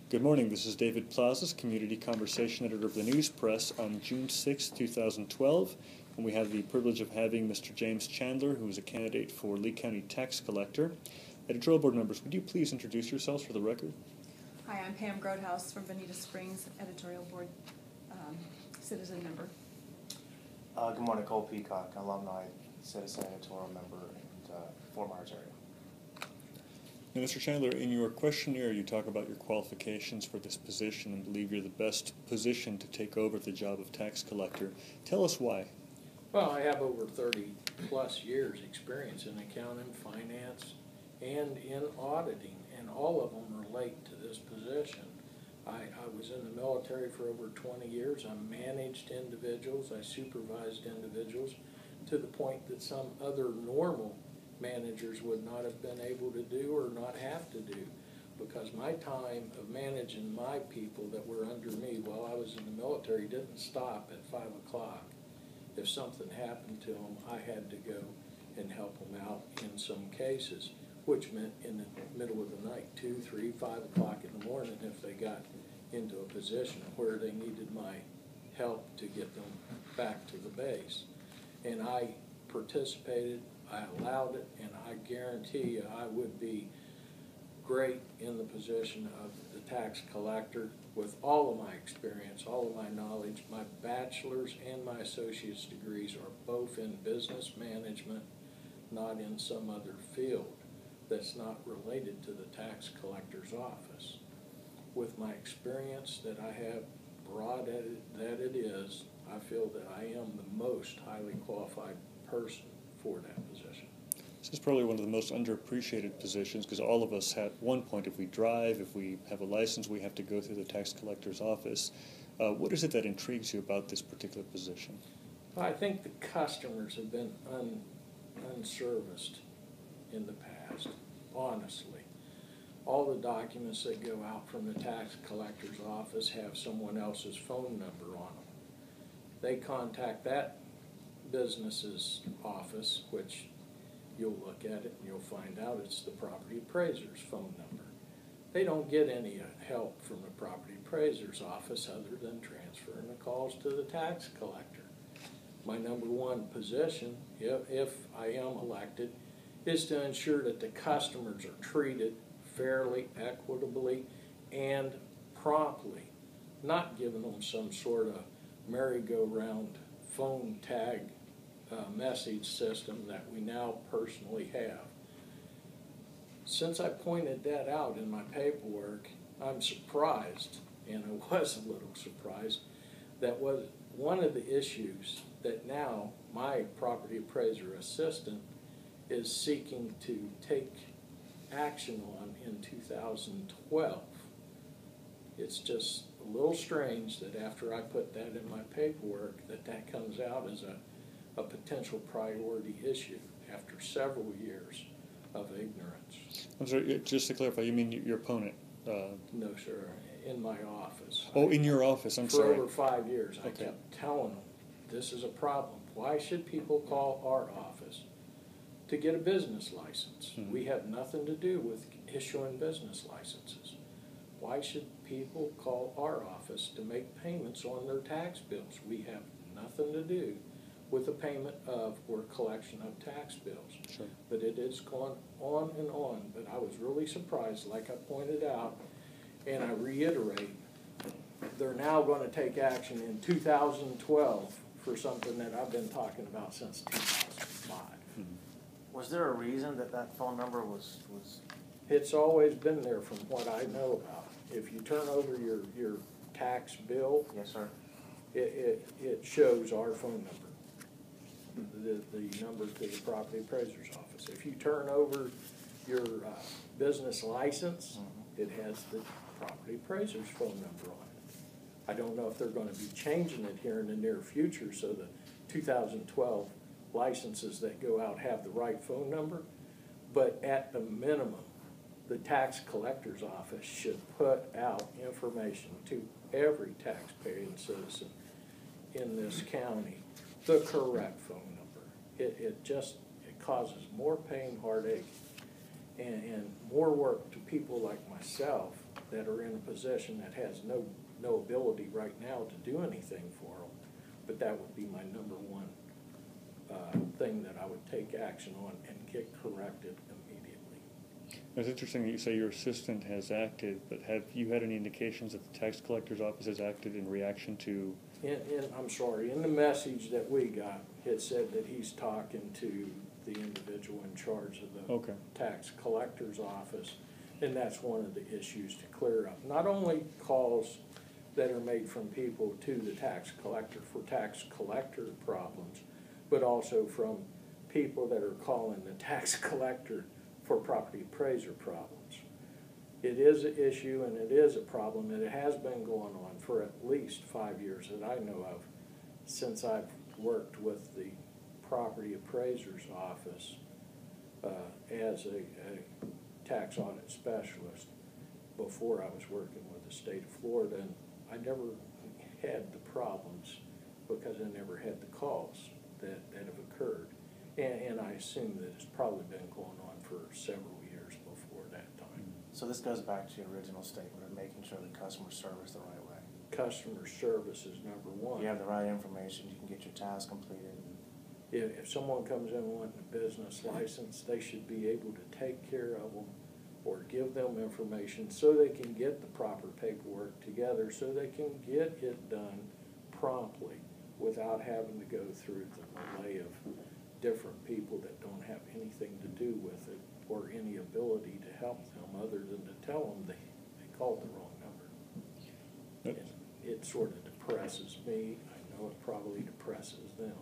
Good morning. This is David Plazas, Community Conversation Editor of the News Press on June 6, 2012, and we have the privilege of having Mr. James Chandler, who is a candidate for Lee County Tax Collector. Editorial Board members, would you please introduce yourselves for the record? Hi, I'm Pam Grodhouse from Bonita Springs, Editorial Board citizen member. Good morning, Cole Peacock, alumni, citizen editorial member, and Fort Myers area. Now, Mr. Chandler, in your questionnaire, you talk about your qualifications for this position and believe you're the best position to take over the job of tax collector. Tell us why. Well, I have over 30 plus years experience in accounting, finance, and in auditing, and all of them relate to this position. I was in the military for over 20 years. I managed individuals, I supervised individuals to the point that some other normal managers would not have been able to do or not have to do, because my time of managing my people that were under me while I was in the military didn't stop at 5 o'clock. If something happened to them, I had to go and help them out in some cases, which meant in the middle of the night, 2, 3, 5 o'clock in the morning, if they got into a position where they needed my help to get them back to the base. And I participated, I allowed it, and I guarantee you I would be great in the position of the tax collector with all of my experience, all of my knowledge. My bachelor's and my associate's degrees are both in business management, not in some other field that's not related to the tax collector's office. With my experience that I have, broad that it is, I feel that I am the most highly qualified person for that position. This is probably one of the most underappreciated positions because all of us at one point, if we drive, if we have a license, we have to go through the tax collector's office. What is it that intrigues you about this particular position? I think the customers have been unserviced in the past, honestly. All the documents that go out from the tax collector's office have someone else's phone number on them. They contact that business's office, which you'll look at it and you'll find out it's the property appraiser's phone number. They don't get any help from the property appraiser's office other than transferring the calls to the tax collector. My number one position, if I am elected, is to ensure that the customers are treated fairly, equitably, and promptly, not giving them some sort of merry-go-round phone tag message system that we now personally have. Since I pointed that out in my paperwork, I'm surprised, and I was a little surprised, that was one of the issues that now my property appraiser assistant is seeking to take action on in 2012. It's just a little strange that after I put that in my paperwork that comes out as a potential priority issue after several years of ignorance. I'm sorry, just to clarify, you mean your opponent? No, sir, in my office. Oh, in your office, I'm sorry. For over 5 years, Okay. I kept telling them, this is a problem. Why should people call our office to get a business license? Mm-hmm. We have nothing to do with issuing business licenses. Why should people call our office to make payments on their tax bills? We have nothing to do with the payment of or collection of tax bills. Sure. But it has gone on and on. But I was really surprised, like I pointed out, and I reiterate, they're now going to take action in 2012 for something that I've been talking about since 2005. Mm-hmm. Was there a reason that phone number was? It's always been there from what I know about. If you turn over your tax bill, Yes, sir. it shows our phone number, the number to the property appraiser's office. If you turn over your business license, it has the property appraiser's phone number on it. I don't know if they're going to be changing it here in the near future so the 2012 licenses that go out have the right phone number, but at the minimum, the tax collector's office should put out information to every taxpaying citizen in this county, the correct phone number. It causes more pain, heartache, and more work to people like myself that are in a position that has no ability right now to do anything for them. But that would be my number one thing that I would take action on and get corrected immediately. It's interesting that you say your assistant has acted, but have you had any indications that the tax collector's office has acted in reaction to? I'm sorry, in the message that we got, it said that he's talking to the individual in charge of the tax collector's office, and that's one of the issues to clear up. Not only calls that are made from people to the tax collector for tax collector problems, but also from people that are calling the tax collector for property appraiser problems. It is an issue and it is a problem, and it has been going on for at least 5 years that I know of, since I've worked with the property appraiser's office as a tax audit specialist before I was working with the state of Florida, and I never had the problems because I never had the calls that have occurred. And I assume that it's probably been going on for several years before that time. So this goes back to your original statement of making sure the customer service the right way. Customer service is number one. You have the right information, you can get your task completed. If someone comes in wanting a business license, they should be able to take care of them or give them information so they can get the proper paperwork together, so they can get it done promptly without having to go through the relay of different people that don't have anything to do with it or any ability to help them other than to tell them they called the wrong number. And it sort of depresses me. I know it probably depresses them.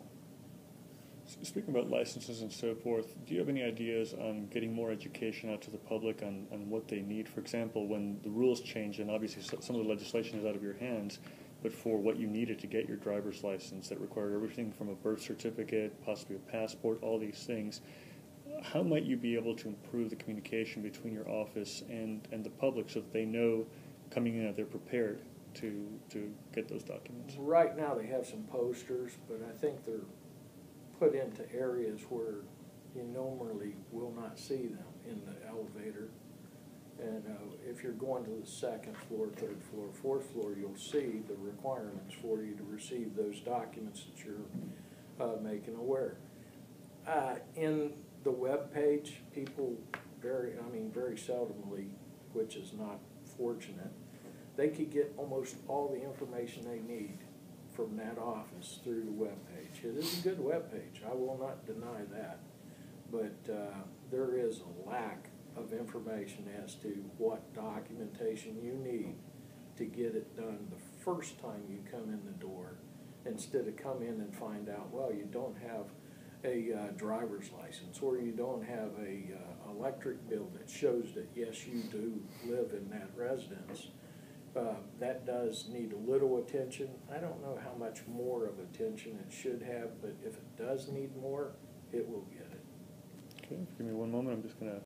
Speaking about licenses and so forth, do you have any ideas on getting more education out to the public on what they need? For example, when the rules change, and obviously some of the legislation is out of your hands, but for what you needed to get your driver's license that required everything from a birth certificate, possibly a passport, all these things, how might you be able to improve the communication between your office and the public so that they know coming in that they're prepared to get those documents? Right now they have some posters, but I think they're put into areas where you normally will not see them in the elevator. And if you're going to the second floor, third floor, fourth floor, you'll see the requirements for you to receive those documents that you're making aware. In the web page, people very seldomly, which is not fortunate, they could get almost all the information they need from that office through the web page. It is a good web page, I will not deny that, but there is a lack of information as to what documentation you need to get it done the first time you come in the door, instead of come in and find out, well, you don't have a driver's license, or you don't have a electric bill that shows that yes, you do live in that residence. That does need a little attention. I don't know how much more of attention it should have, but if it does need more, it will get it. Okay, give me one moment. I'm just going to